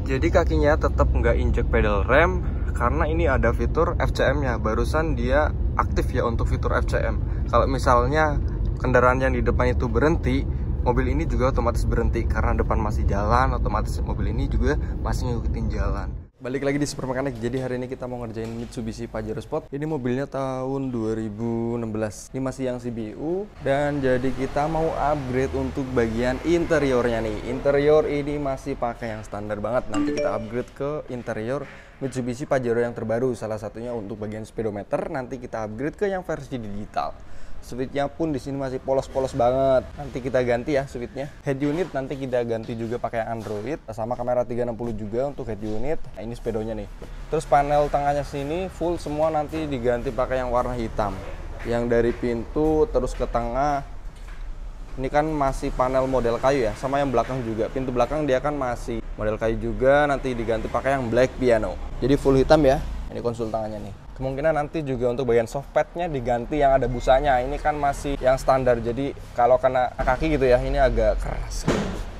Jadi kakinya tetap nggak injek pedal rem karena ini ada fitur FCM-nya. Barusan dia aktif ya untuk fitur FCM. Kalau misalnya kendaraan yang di depan itu berhenti, mobil ini juga otomatis berhenti karena depan masih jalan, otomatis mobil ini juga masih ngikutin jalan. Balik lagi di Super Mechanic. Jadi hari ini kita mau ngerjain Mitsubishi Pajero Sport. Ini mobilnya tahun 2016. Ini masih yang CBU dan jadi kita mau upgrade untuk bagian interiornya nih. Interior ini masih pakai yang standar banget. Nanti kita upgrade ke interior Mitsubishi Pajero yang terbaru. Salah satunya untuk bagian speedometer. Nanti kita upgrade ke yang versi digital. Switchnya pun di sini masih polos-polos banget. Nanti kita ganti ya switchnya. Head unit nanti kita ganti juga pakai Android. Sama kamera 360 juga untuk head unit. Nah ini speedonya nih. Terus panel tengahnya sini full semua nanti diganti pakai yang warna hitam. Yang dari pintu terus ke tengah. Ini kan masih panel model kayu ya. Sama yang belakang juga. Pintu belakang dia kan masih model kayu juga. Nanti diganti pakai yang black piano. Jadi full hitam ya. Ini konsul tangannya nih. Kemungkinan nanti juga untuk bagian softpadnya diganti yang ada busanya. Ini kan masih yang standar, jadi kalau kena kaki gitu ya, ini agak keras.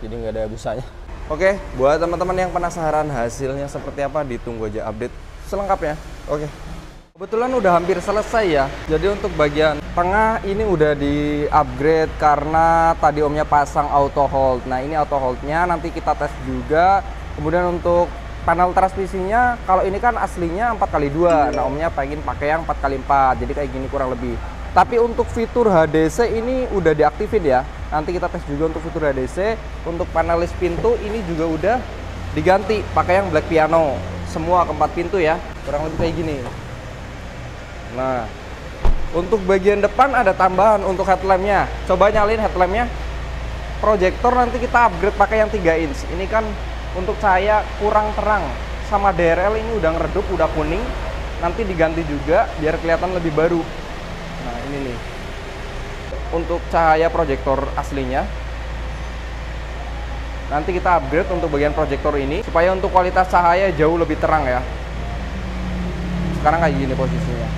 Jadi nggak ada busanya. Oke, buat teman-teman yang penasaran hasilnya seperti apa, ditunggu aja update selengkapnya. Oke. Kebetulan udah hampir selesai ya. Jadi untuk bagian tengah ini udah di upgrade karena tadi omnya pasang auto hold. Nah ini auto holdnya nanti kita tes juga. Kemudian untuk panel transmisinya, kalau ini kan aslinya 4x2, nah omnya pengen pakai yang 4x4, jadi kayak gini kurang lebih. Tapi untuk fitur HDC ini udah diaktifin ya. Nanti kita tes juga untuk fitur HDC. Untuk panelis pintu ini juga udah diganti pakai yang black piano. Semua keempat pintu ya, kurang lebih kayak gini. Nah, untuk bagian depan ada tambahan untuk headlampnya. Coba nyalin headlampnya. Proyektor nanti kita upgrade pakai yang 3 inch. Ini kan untuk cahaya kurang terang, sama DRL ini udah ngeredup, udah kuning. Nanti diganti juga biar kelihatan lebih baru. Nah ini nih untuk cahaya proyektor aslinya. Nanti kita upgrade untuk bagian proyektor ini supaya untuk kualitas cahaya jauh lebih terang ya. Sekarang kayak gini posisinya.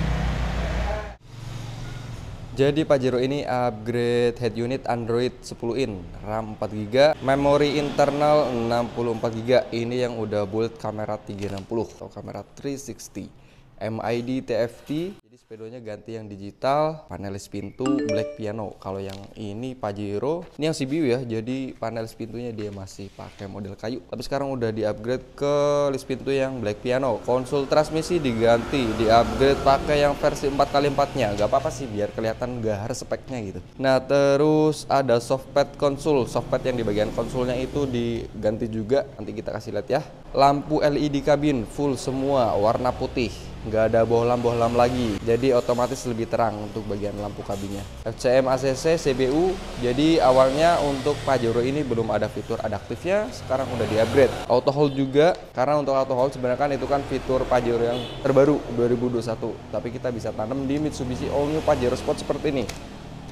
Jadi Pajero ini upgrade head unit Android 10 in, RAM 4GB, memori internal 64GB. Ini yang udah build kamera 360 atau kamera 360, MID TFT. Jadi speedonya ganti yang digital, panelis pintu black piano. Kalau yang ini Pajero, ini yang CBU ya. Jadi panelis pintunya dia masih pakai model kayu. Tapi sekarang udah di-upgrade ke list pintu yang black piano. Konsol transmisi diganti, di-upgrade pakai yang versi 4x4-nya. Gak apa-apa sih biar kelihatan gahar speknya gitu. Nah, terus ada softpad konsol. Softpad yang di bagian konsolnya itu diganti juga. Nanti kita kasih lihat ya. Lampu LED kabin full semua warna putih. Nggak ada bohlam-bohlam lagi, jadi otomatis lebih terang untuk bagian lampu kabinnya. FCM ACC CBU, jadi awalnya untuk Pajero ini belum ada fitur adaptifnya, sekarang udah di-upgrade. Auto hold juga, karena untuk auto hold sebenarnya kan itu kan fitur Pajero yang terbaru 2021, tapi kita bisa tanam di Mitsubishi All New Pajero Sport seperti ini.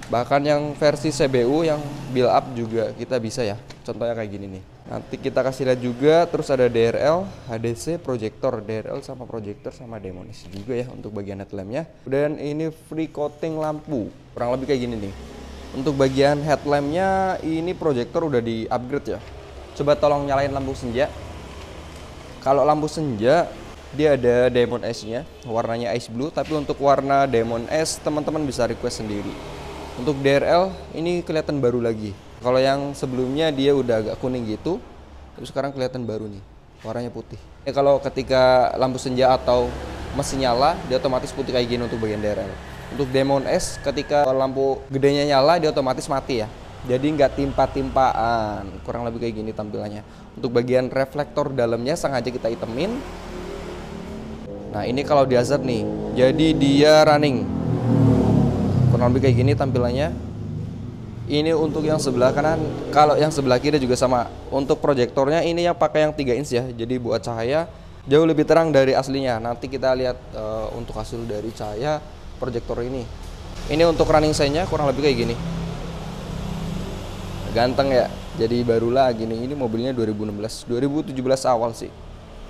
Bahkan yang versi CBU yang build up juga kita bisa ya, contohnya kayak gini nih. Nanti kita kasih lihat juga, terus ada DRL, HDC, proyektor, DRL sama proyektor sama demonis juga ya untuk bagian headlampnya. Dan ini free coating lampu, kurang lebih kayak gini nih. Untuk bagian headlampnya ini proyektor udah di upgrade ya. Coba tolong nyalain lampu senja. Kalau lampu senja dia ada Demon S-nya, warnanya ice blue. Tapi untuk warna Demon S teman-teman bisa request sendiri. Untuk DRL ini kelihatan baru lagi. Kalau yang sebelumnya dia udah agak kuning gitu, tapi sekarang kelihatan baru nih, warnanya putih. Kalau ketika lampu senja atau mesin nyala, dia otomatis putih kayak gini untuk bagian DRL. Untuk Demon S, ketika lampu gedenya nyala, dia otomatis mati ya. Jadi nggak timpa-timpaan, kurang lebih kayak gini tampilannya. Untuk bagian reflektor dalamnya sengaja kita hitemin. Nah ini kalau di hazard nih, jadi dia running. Kurang lebih kayak gini tampilannya. Ini untuk yang sebelah kanan, kalau yang sebelah kiri juga sama. Untuk proyektornya ini yang pakai yang 3 inch ya. Jadi buat cahaya jauh lebih terang dari aslinya. Nanti kita lihat untuk hasil dari cahaya proyektor ini. Ini untuk running sign-nya kurang lebih kayak gini. Ganteng ya. Jadi barulah gini. Ini mobilnya 2016, 2017 awal sih.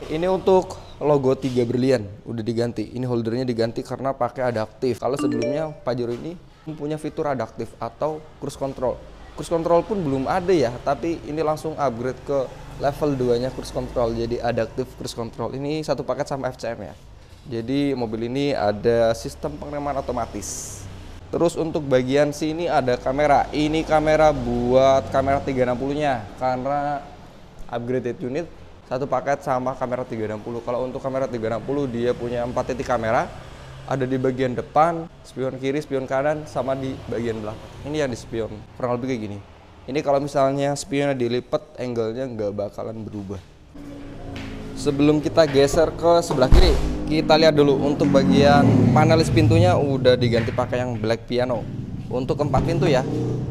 Ini untuk logo 3 berlian udah diganti. Ini holdernya diganti karena pakai adaptif. Kalau sebelumnya Pajero ini punya fitur adaptif atau cruise control. Cruise control pun belum ada ya, tapi ini langsung upgrade ke level 2-nya cruise control. Jadi adaptif cruise control. Ini satu paket sama FCM ya. Jadi mobil ini ada sistem pengereman otomatis. Terus untuk bagian sini ada kamera. Ini kamera buat kamera 360-nya karena upgraded unit satu paket sama kamera 360. Kalau untuk kamera 360 dia punya 4 titik kamera, ada di bagian depan, spion kiri, spion kanan, sama di bagian belakang. Ini yang di spion, kurang lebih kayak gini. Ini kalau misalnya spionnya dilipat, angle-nya nggak bakalan berubah. Sebelum kita geser ke sebelah kiri, kita lihat dulu untuk bagian panelis pintunya udah diganti pakai yang black piano. Untuk keempat pintu ya,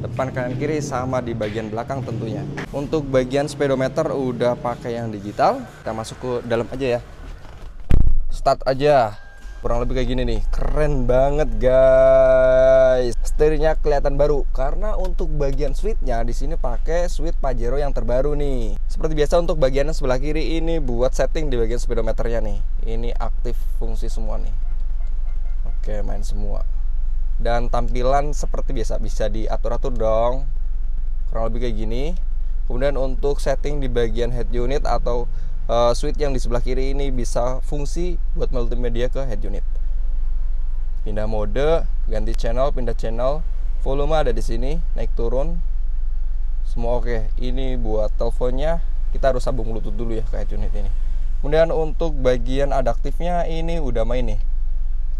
depan kanan kiri sama di bagian belakang tentunya. Untuk bagian speedometer udah pakai yang digital. Kita masuk ke dalam aja ya. Start aja. Kurang lebih kayak gini nih. Keren banget guys. Setirnya kelihatan baru karena untuk bagian switchnya di sini pakai switch Pajero yang terbaru nih. Seperti biasa untuk bagian sebelah kiri ini buat setting di bagian speedometernya nih. Ini aktif fungsi semua nih. Oke, main semua. Dan tampilan seperti biasa bisa diatur-atur dong, kurang lebih kayak gini. Kemudian untuk setting di bagian head unit atau switch yang di sebelah kiri ini bisa fungsi buat multimedia ke head unit. Pindah mode, ganti channel, pindah channel, volume ada di sini, naik turun, semua oke. Ini buat teleponnya kita harus sambung Bluetooth dulu ya ke head unit ini. Kemudian untuk bagian adaptifnya ini udah main nih.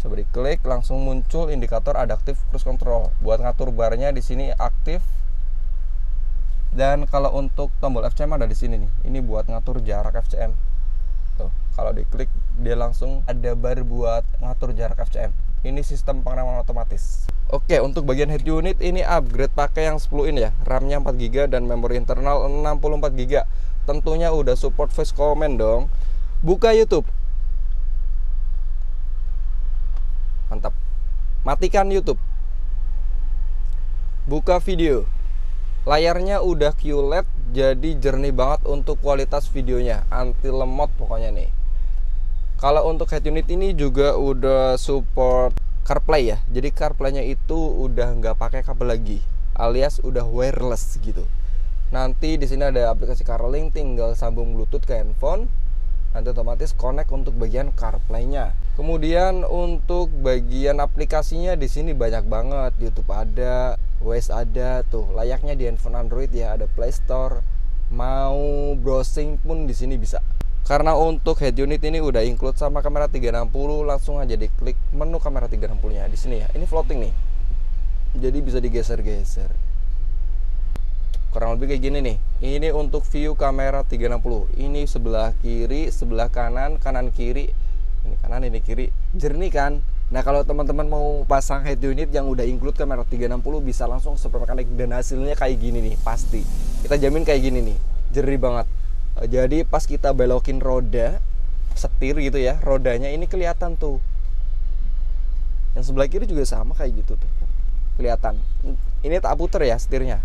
Coba diklik langsung muncul indikator adaptif cruise control. Buat ngatur barnya di sini aktif. Dan kalau untuk tombol FCM ada di sini nih. Ini buat ngatur jarak FCM. Tuh, kalau diklik dia langsung ada bar buat ngatur jarak FCM. Ini sistem pengereman otomatis. Oke, untuk bagian head unit ini upgrade pakai yang 10 in ya. RAM-nya 4GB dan memori internal 64GB. Tentunya udah support voice command dong. Buka YouTube. Mantap. Matikan YouTube. Buka video. Layarnya udah QLED, jadi jernih banget untuk kualitas videonya. Anti lemot pokoknya nih. Kalau untuk head unit ini juga udah support CarPlay ya. Jadi CarPlay-nya itu udah nggak pakai kabel lagi, alias udah wireless gitu. Nanti di sini ada aplikasi CarLink, tinggal sambung Bluetooth ke handphone. Nanti otomatis connect untuk bagian CarPlay-nya. Kemudian untuk bagian aplikasinya di sini banyak banget. YouTube ada, Waze ada, tuh layaknya di handphone Android ya, ada Play Store. Mau browsing pun di sini bisa. Karena untuk head unit ini udah include sama kamera 360, langsung aja diklik menu kamera 360-nya di sini ya. Ini floating nih. Jadi bisa digeser-geser. Kurang lebih kayak gini nih. Ini untuk view kamera 360. Ini sebelah kiri, sebelah kanan, kanan kiri. Ini kanan, ini kiri. Jernih kan? Nah, kalau teman-teman mau pasang head unit yang udah include kamera 360 bisa langsung super mekanik dan hasilnya kayak gini nih, pasti. Kita jamin kayak gini nih. Jernih banget. Jadi pas kita belokin roda, setir gitu ya, rodanya ini kelihatan tuh. Yang sebelah kiri juga sama kayak gitu tuh. Kelihatan. Ini tak puter ya setirnya.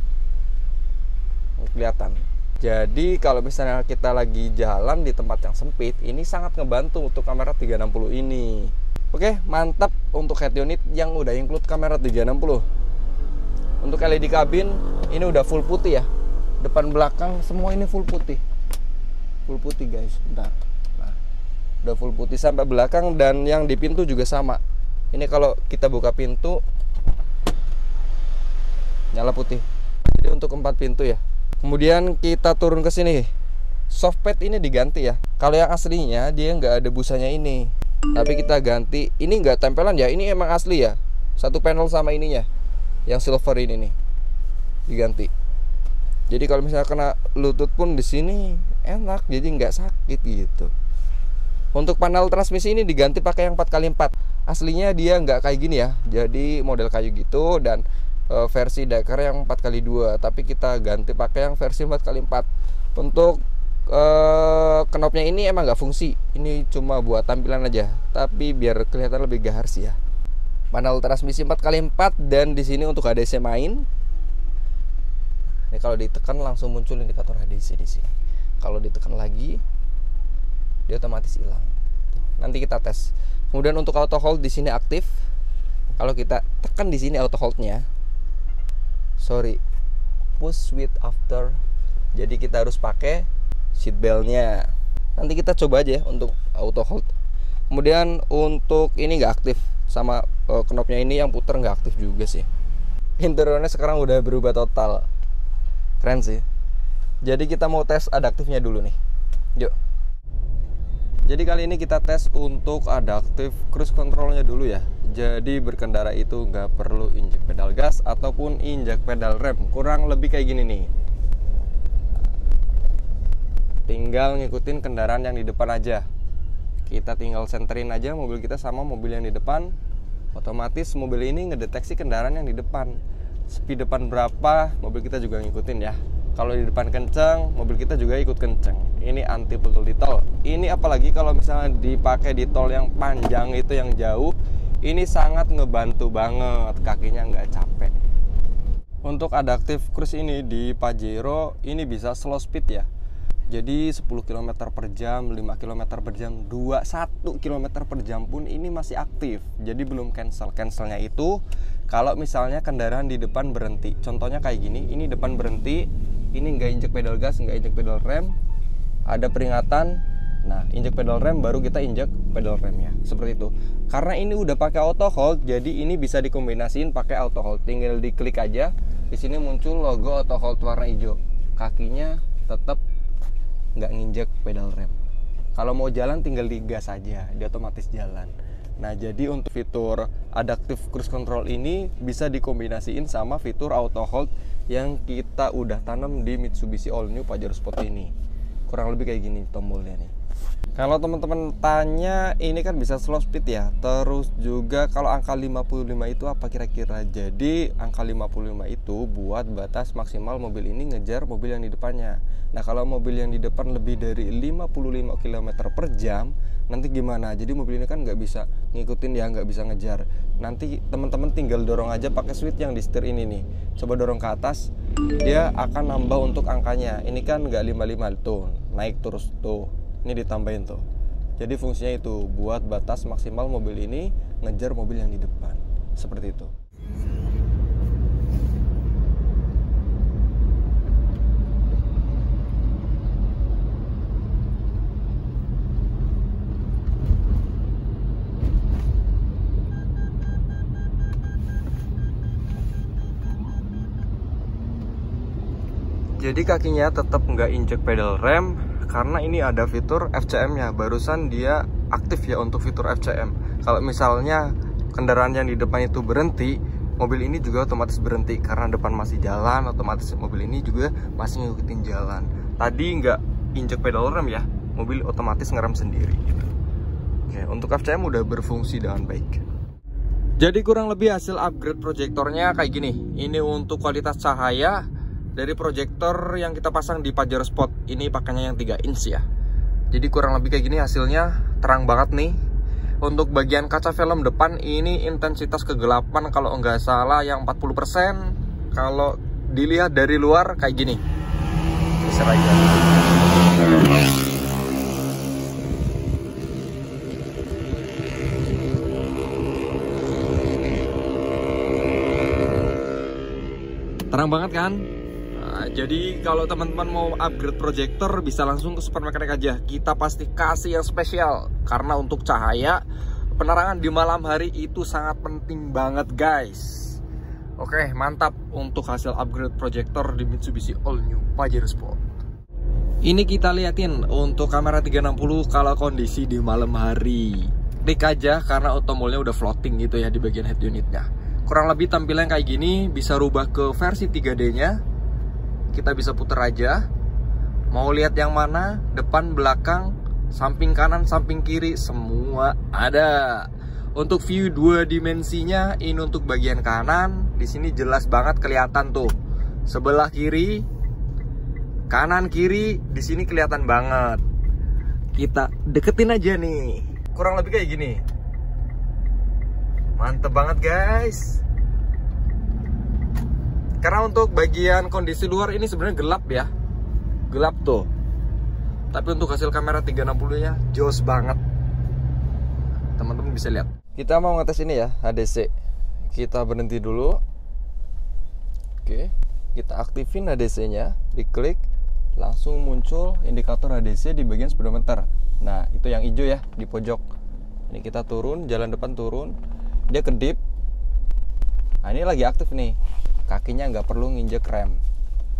Kelihatan. Jadi kalau misalnya kita lagi jalan di tempat yang sempit, ini sangat ngebantu untuk kamera 360 ini. Oke, mantap untuk head unit yang udah include kamera 360. Untuk LED kabin ini udah full putih ya. Depan belakang semua ini full putih. Full putih guys, bentar. Nah, udah full putih sampai belakang dan yang di pintu juga sama. Ini kalau kita buka pintu nyala putih. Jadi untuk 4 pintu ya. Kemudian kita turun ke sini. Softpad ini diganti ya. Kalau yang aslinya dia nggak ada busanya ini. Tapi kita ganti. Ini nggak tempelan ya. Ini emang asli ya. Satu panel sama ininya. Yang silver ini nih. Diganti. Jadi kalau misalnya kena lutut pun di sini enak. Jadi nggak sakit gitu. Untuk panel transmisi ini diganti pakai yang 4x4. Aslinya dia nggak kayak gini ya. Jadi model kayu gitu dan versi Dakar yang 4x2, tapi kita ganti pakai yang versi 4x4. Untuk knopnya ini emang nggak fungsi, ini cuma buat tampilan aja, tapi biar kelihatan lebih gahar sih ya. Panel transmisi 4x4 dan di sini untuk HDC main. Ini kalau ditekan langsung muncul indikator HDC di sini. Kalau ditekan lagi, dia otomatis hilang. Nanti kita tes. Kemudian untuk auto hold di sini aktif. Kalau kita tekan di sini auto holdnya, push with after. Jadi kita harus pakai seat beltnya. Nanti kita coba aja ya untuk auto hold. Kemudian untuk ini nggak aktif, sama knopnya ini yang puter nggak aktif juga sih. Interiornya sekarang udah berubah total, keren sih. Jadi kita mau tes adaptifnya dulu nih. Yuk. Jadi kali ini kita tes untuk adaptif cruise controlnya dulu ya. Jadi berkendara itu nggak perlu injek pedal gas ataupun injek pedal rem. Kurang lebih kayak gini nih. Tinggal ngikutin kendaraan yang di depan aja. Kita tinggal senterin aja mobil kita sama mobil yang di depan. Otomatis mobil ini ngedeteksi kendaraan yang di depan. Speed depan berapa, mobil kita juga ngikutin ya. Kalau di depan kenceng, mobil kita juga ikut kenceng. Ini anti pegel di tol. Ini apalagi kalau misalnya dipakai di tol yang panjang itu, yang jauh, ini sangat ngebantu banget, kakinya nggak capek. Untuk adaptive cruise ini di Pajero ini bisa slow speed ya. Jadi 10 km per jam, 5 km per jam, 21 km per jam pun ini masih aktif. Jadi belum cancel. Cancelnya itu kalau misalnya kendaraan di depan berhenti. Contohnya kayak gini, ini depan berhenti, ini nggak injek pedal gas, nggak injek pedal rem, ada peringatan. Nah, injek pedal rem baru kita injek pedal remnya. Seperti itu. Karena ini udah pakai auto hold, jadi ini bisa dikombinasiin pakai auto hold. Tinggal diklik aja, di sini muncul logo auto hold warna hijau. Kakinya tetap nggak nginjek pedal rem. Kalau mau jalan tinggal digas aja, dia otomatis jalan. Nah, jadi untuk fitur adaptive cruise control ini bisa dikombinasiin sama fitur auto hold yang kita udah tanam di Mitsubishi All New Pajero Sport ini. Kurang lebih kayak gini tombolnya nih. Kalau teman-teman tanya, ini kan bisa slow speed ya. Terus juga kalau angka 55 itu apa kira-kira? Jadi angka 55 itu buat batas maksimal mobil ini ngejar mobil yang di depannya. Nah, kalau mobil yang di depan lebih dari 55 km per jam, nanti gimana? Jadi mobil ini kan nggak bisa ngikutin ya, nggak bisa ngejar. Nanti teman-teman tinggal dorong aja pakai switch yang di setir ini nih. Coba dorong ke atas, dia akan nambah untuk angkanya. Ini kan nggak 55 tuh, naik terus tuh. Ini ditambahin tuh. Jadi fungsinya itu buat batas maksimal mobil ini ngejar mobil yang di depan. Seperti itu. Jadi kakinya tetap nggak injek pedal rem, karena ini ada fitur FCM-nya. Barusan dia aktif ya untuk fitur FCM. Kalau misalnya kendaraan yang di depan itu berhenti, mobil ini juga otomatis berhenti. Karena depan masih jalan, otomatis mobil ini juga masih ngikutin jalan. Tadi nggak injek pedal rem ya, mobil otomatis ngerem sendiri gitu. Oke, untuk FCM udah berfungsi dengan baik. Jadi kurang lebih hasil upgrade proyektornya kayak gini. Ini untuk kualitas cahaya dari proyektor yang kita pasang di Pajero Sport. Ini pakainya yang 3 inch ya. Jadi kurang lebih kayak gini hasilnya, terang banget nih. Untuk bagian kaca film depan ini intensitas kegelapan kalau nggak salah yang 40%. Kalau dilihat dari luar kayak gini. Geser aja. Terang banget kan? Jadi kalau teman-teman mau upgrade proyektor bisa langsung ke Super Mechanic aja. Kita pasti kasih yang spesial. Karena untuk cahaya, penerangan di malam hari itu sangat penting banget guys. Oke, mantap untuk hasil upgrade proyektor di Mitsubishi All New Pajero Sport. Ini kita liatin untuk kamera 360 kalau kondisi di malam hari. Klik aja karena automolnya udah floating gitu ya di bagian head unitnya. Kurang lebih tampilan kayak gini, bisa rubah ke versi 3D-nya. Kita bisa puter aja. Mau lihat yang mana, depan, belakang, samping kanan, samping kiri, semua ada. Untuk view 2 dimensinya, ini untuk bagian kanan. Di sini jelas banget kelihatan tuh. Sebelah kiri, kanan kiri, di sini kelihatan banget. Kita deketin aja nih. Kurang lebih kayak gini. Mantep banget guys. Karena untuk bagian kondisi luar ini sebenarnya gelap ya. Gelap tuh. Tapi untuk hasil kamera 360 nya jos banget. Teman-teman bisa lihat. Kita mau ngetes ini ya, HDC. Kita berhenti dulu. Oke, kita aktifin HDC nya, diklik, langsung muncul indikator HDC di bagian speedometer. Nah, itu yang hijau ya, di pojok. Ini kita turun, jalan depan turun, dia kedip. Nah, ini lagi aktif nih. Kakinya nggak perlu nginjek rem.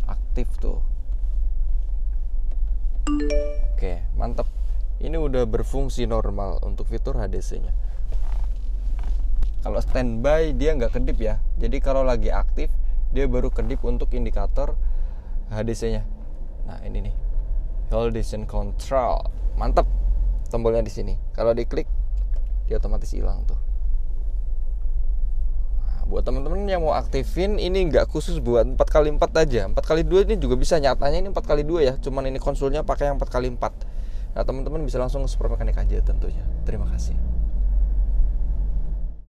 Aktif tuh. Oke, mantep. Ini udah berfungsi normal untuk fitur HDC-nya. Kalau standby dia nggak kedip ya. Jadi kalau lagi aktif dia baru kedip untuk indikator HDC-nya. Nah ini nih, Holdition Control, mantep. Tombolnya di sini. Kalau diklik dia otomatis hilang tuh. Nah, buat teman-teman yang mau aktifin, ini nggak khusus buat 4x4 aja. 4x2 ini juga bisa, nyatanya ini 4x2 ya. Cuman ini konsolnya pakai yang 4x4. Nah teman-teman bisa langsung ke Super Mechanic aja tentunya. Terima kasih.